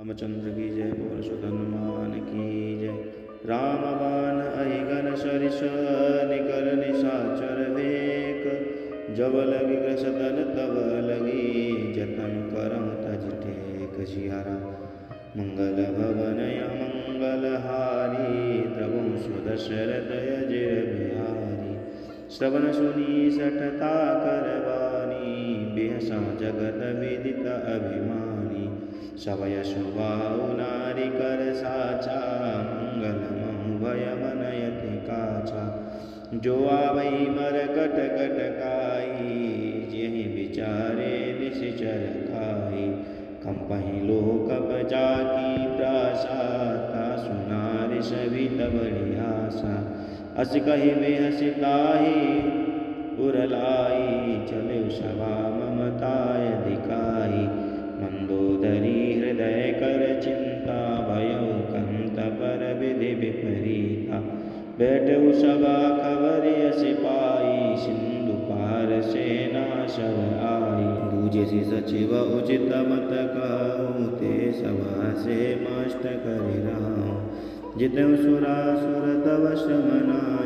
रामचंद्र की जय, पुरुषोत्तम हनुमान की जय। रामबाण अहिगन सरिस निकर निशाचर वेक, जब लगी ग्रसतन तब लगी जतन करम तज टेक। सियारा मंगल भवन मंगल हारी, प्रभु सुदशरथ अजिर बिहारी। श्रवण सुनी सठता करवानी, बेहसा जगत विदित अभिमानी। सवय सुबाहु नारी कर साचा, मंगल महु भय मन यति काचा। जो आवै मर कट कट काई, जेहि विचारे निश्चर खाई। कंपहि लोक जाकी प्रासाता, सुनारि सभी तब आशा। अस कहि बेहसि ताहि उरलाई, चले सभा ममताय दिखाई। मंदोदरी हृदय कर चिंता, भयउ कंत पर विधि विपरीता। बैठउ सभा खबरिय सिपाही, सिंधु पार सेना सब आई। दूजसि सचिव उचित मत कहूँ, ते सभा से मस्त करि रहूँ। जितउ सुरासुर तव श्रम नाहि,